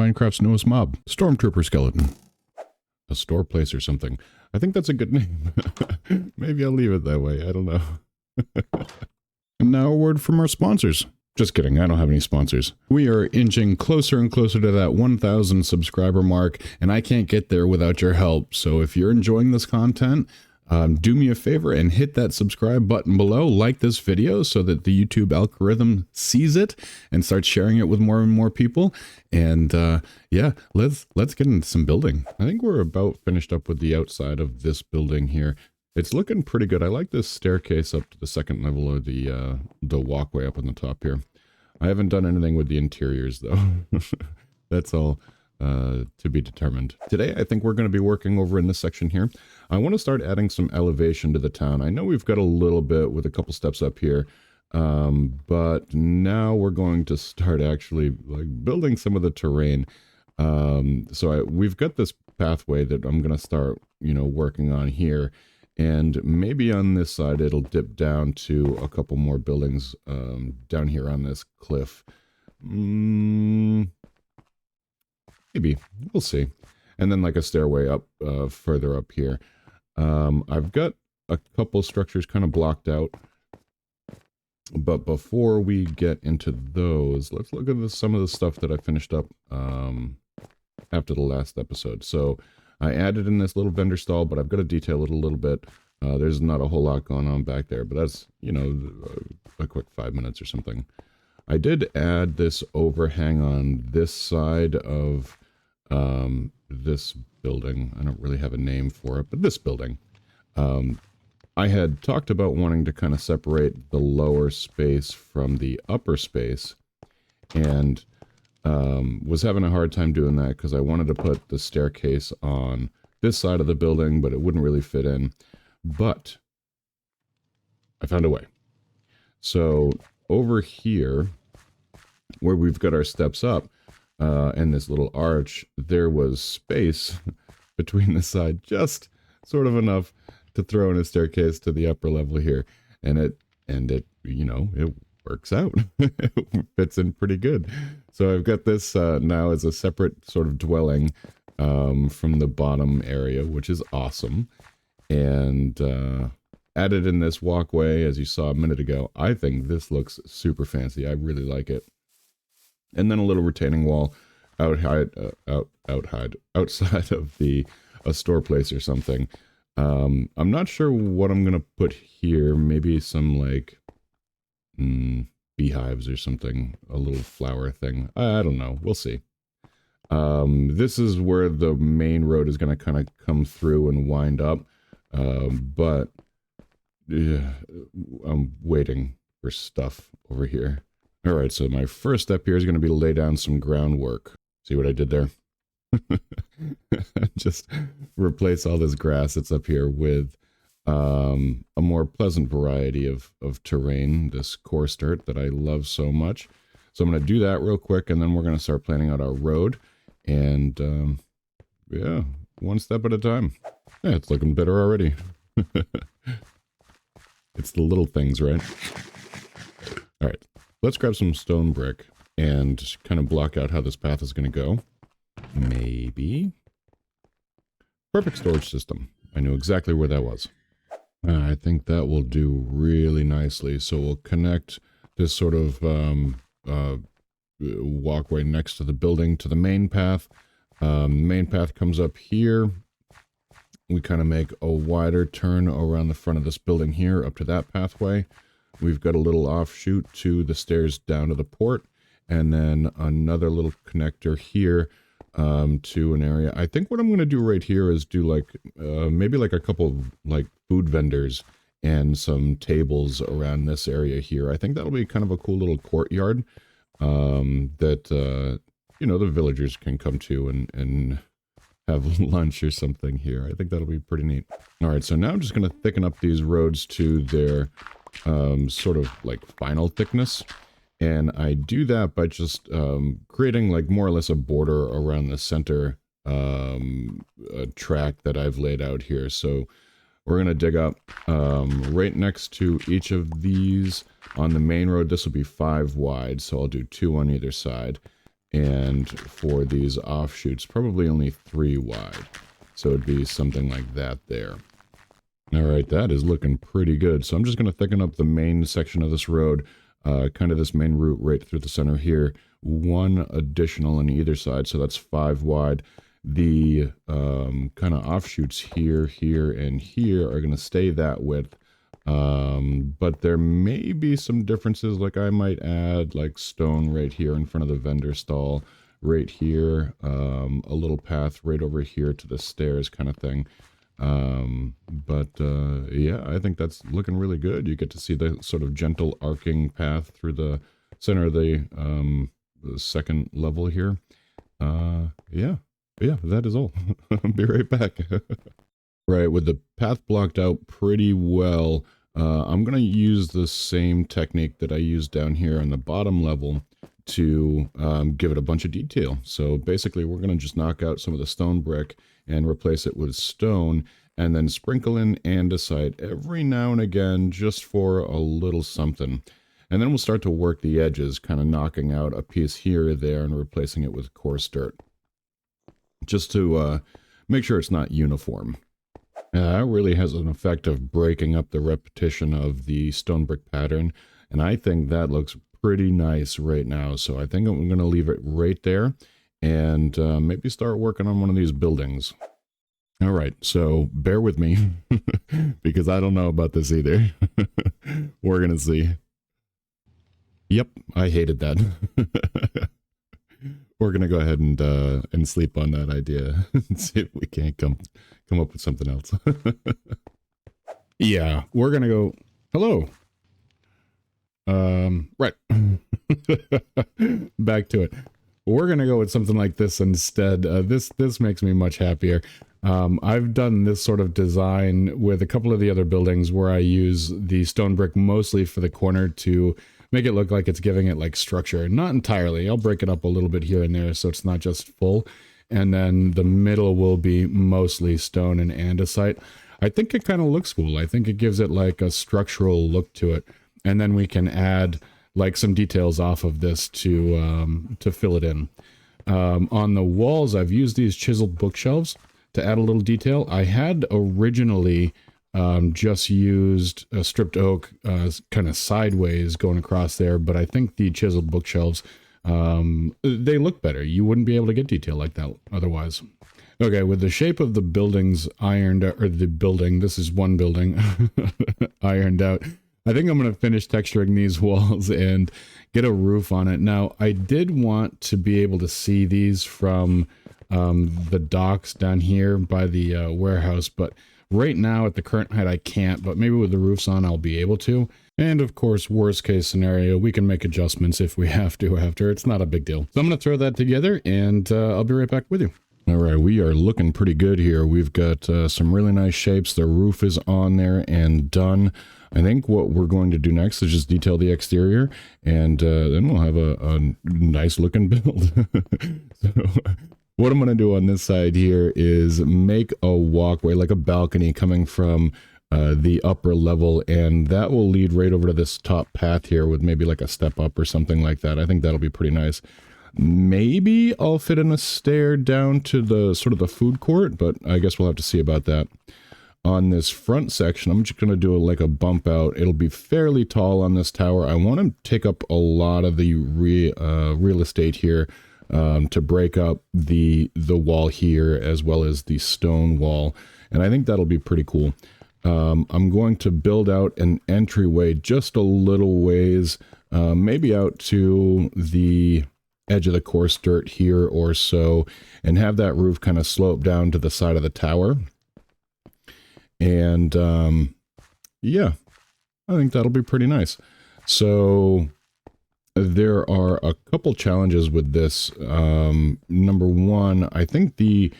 Minecraft's newest mob, Stormtrooper Skeleton. A store place or something. I think that's a good name. Maybe I'll leave it that way, I don't know. And now a word from our sponsors. Just kidding, I don't have any sponsors. We are inching closer and closer to that 1,000 subscriber mark, and I can't get there without your help. So if you're enjoying this content, do me a favor and hit that subscribe button below, like this video so that the YouTube algorithm sees it and starts sharing it with more and more people. And yeah, let's get into some building. I think we're about finished up with the outside of this building here. It's looking pretty good. I like this staircase up to the second level of the walkway up on the top here. I haven't done anything with the interiors though. That's all to be determined. Today, I think we're going to be working over in this section here. I want to start adding some elevation to the town. I know we've got a little bit with a couple steps up here, but now we're going to start actually like building some of the terrain. We've got this pathway that I'm going to start, working on here. And maybe on this side, it'll dip down to a couple more buildings down here on this cliff. Maybe. We'll see. And then like a stairway up further up here. I've got a couple structures kind of blocked out. But before we get into those, let's look at some of the stuff that I finished up after the last episode. So I added in this little vendor stall, but I've got to detail it a little bit. There's not a whole lot going on back there, but that's, a quick 5 minutes or something. I did add this overhang on this side of this building. I don't really have a name for it, but this building. I had talked about wanting to kind of separate the lower space from the upper space, and was having a hard time doing that because I wanted to put the staircase on this side of the building, but it wouldn't really fit in. But I found a way. So over here, where we've got our steps up and this little arch, there was space between the side, just sort of enough to throw in a staircase to the upper level here. And it works out. It fits in pretty good. So I've got this now as a separate sort of dwelling from the bottom area, which is awesome. And added in this walkway, as you saw a minute ago. I think this looks super fancy. I really like it. And then a little retaining wall outside of a store place or something. I'm not sure what I'm gonna put here. Maybe some like beehives or something, a little flower thing. I don't know. We'll see. This is where the main road is going to kind of come through and wind up. But I'm waiting for stuff over here. All right, so my first step here is going to be to lay down some groundwork. See what I did there? Just replace all this grass that's up here with a more pleasant variety of terrain, this coarse dirt that I love so much. So I'm going to do that real quick, and then we're going to start planning out our road. And yeah, one step at a time. Yeah, it's looking better already. It's the little things, right? All right, let's grab some stone brick and kind of block out how this path is going to go. Maybe. Perfect storage system. I knew exactly where that was. I think that will do really nicely. So we'll connect this sort of walkway next to the building to the main path. Main path comes up here. We kind of make a wider turn around the front of this building here up to that pathway. We've got a little offshoot to the stairs down to the port, and then another little connector here to an area. I think what I'm going to do right here is do like maybe like a couple of like food vendors and some tables around this area here. I think that'll be kind of a cool little courtyard that the villagers can come to and have lunch or something here. I think that'll be pretty neat. All right, so now I'm just going to thicken up these roads to their sort of like final thickness. And I do that by just creating like more or less a border around the center track that I've laid out here. So we're going to dig up right next to each of these on the main road. This will be 5 wide, so I'll do 2 on either side. and for these offshoots, probably only 3 wide. So it'd be something like that there. All right, that is looking pretty good. So I'm just going to thicken up the main section of this road, kind of this main route right through the center here. 1 additional on either side, so that's 5 wide. The kind of offshoots here, here, and here are going to stay that width. But there may be some differences, like I might add like stone right here in front of the vendor stall, right here, a little path right over here to the stairs kind of thing. Yeah, I think that's looking really good. You get to see the sort of gentle arcing path through the center of the second level here. Yeah, that is all. I'll be right back. Right, with the path blocked out pretty well, I'm going to use the same technique that I used down here on the bottom level to give it a bunch of detail. So basically, we're going to just knock out some of the stone brick and replace it with stone, and then sprinkle in andesite every now and again just for a little something. And then we'll start to work the edges, kind of knocking out a piece here or there and replacing it with coarse dirt, just to make sure it's not uniform. That really has an effect of breaking up the repetition of the stone brick pattern, and I think that looks pretty nice right now. So I think I'm going to leave it right there and maybe start working on one of these buildings. All right, so bear with me because I don't know about this either. We're going to see. Yep, I hated that. We're going to go ahead and sleep on that idea and see if we can't come up with something else. Yeah, we're going to go, hello. Right. Back to it. We're going to go with something like this instead. This makes me much happier. I've done this sort of design with a couple of the other buildings where I use the stone brick mostly for the corner to make it look like it's giving it like structure. Not entirely. I'll break it up a little bit here and there so it's not just full. And then the middle will be mostly stone and andesite. I think it kind of looks cool. I think it gives it like a structural look to it. And then we can add like some details off of this to fill it in. On the walls, I've used these chiseled bookshelves to add a little detail. I had originally just used a stripped oak kind of sideways going across there, but I think the chiseled bookshelves, they look better. You wouldn't be able to get detail like that otherwise. Okay, with the shape of the buildings ironed out, or the building, this is one building, ironed out, I think I'm going to finish texturing these walls and get a roof on it. Now, I did want to be able to see these from the docks down here by the warehouse, but right now at the current height I can't, but maybe with the roofs on I'll be able to. And of course, worst case scenario, we can make adjustments if we have to after. It's not a big deal. So I'm going to throw that together and I'll be right back with you. All right, we are looking pretty good here. We've got some really nice shapes. The roof is on there and done. I think what we're going to do next is just detail the exterior, and then we'll have a nice looking build. So what I'm going to do on this side here is make a walkway, like a balcony coming from the upper level, and that will lead right over to this top path here with maybe like a step up or something like that. I think that'll be pretty nice. Maybe I'll fit in a stair down to the sort of the food court, but I guess we'll have to see about that. On this front section, I'm just going to do like a bump out. It'll be fairly tall on this tower. I want to take up a lot of the real estate here to break up the wall here as well as the stone wall, and I think that'll be pretty cool. I'm going to build out an entryway just a little ways, maybe out to the edge of the coarse dirt here or so, and have that roof kind of slope down to the side of the tower. And yeah, I think that'll be pretty nice. So there are a couple challenges with this. Number one, I think the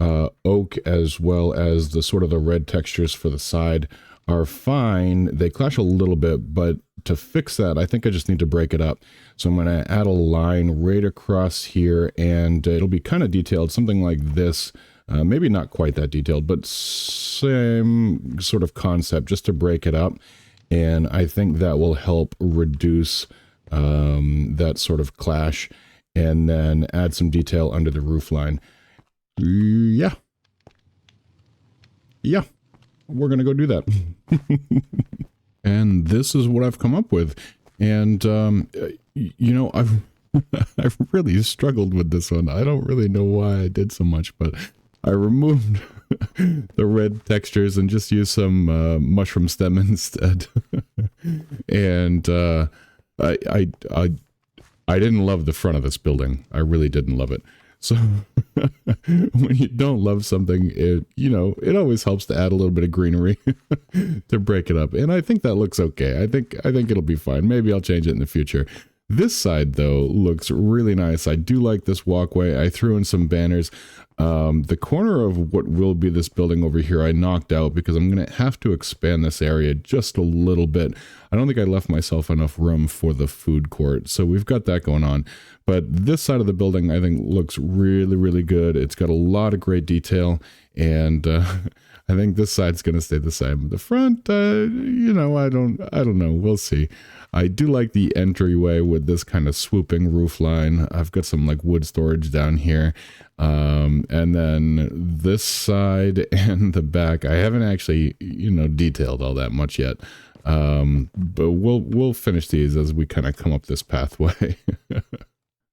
oak as well as the sort of the red textures for the side are fine. They clash a little bit, but to fix that, I think I just need to break it up. So I'm going to add a line right across here, and it'll be kind of detailed, something like this. Maybe not quite that detailed, but same sort of concept, just to break it up. And I think that will help reduce that sort of clash. and then add some detail under the roof line. Yeah. Yeah. We're going to go do that. And this is what I've come up with. And, you know, I've really struggled with this one. I don't really know why I did so much, but I removed the red textures and just used some mushroom stem instead. And I didn't love the front of this building. I really didn't love it. So when you don't love something, you know, it always helps to add a little bit of greenery to break it up. And I think that looks okay. I think it'll be fine. Maybe I'll change it in the future. This side, though, looks really nice. I do like this walkway. I threw in some banners. The corner of what will be this building over here, I knocked out because I'm going to have to expand this area just a little bit. I don't think I left myself enough room for the food court, so we've got that going on. But this side of the building, I think, looks really, really good. It's got a lot of great detail, and I think this side's going to stay the same. The front, you know, I don't know. We'll see. I do like the entryway with this kind of swooping roof line. I've got some like wood storage down here. And then this side and the back, I haven't actually, you know, detailed all that much yet. But we'll finish these as we kind of come up this pathway.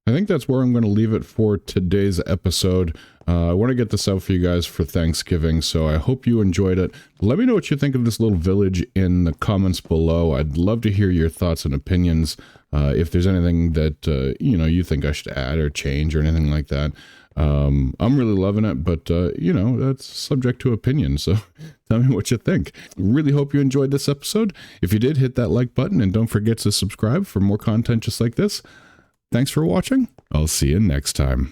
I think that's where I'm going to leave it for today's episode. I want to get this out for you guys for Thanksgiving, so I hope you enjoyed it. Let me know what you think of this little village in the comments below. I'd love to hear your thoughts and opinions. If there's anything that, you know, you think I should add or change or anything like that. I'm really loving it, but, you know, that's subject to opinion, so tell me what you think. Really hope you enjoyed this episode. If you did, hit that like button, and don't forget to subscribe for more content just like this. Thanks for watching. I'll see you next time.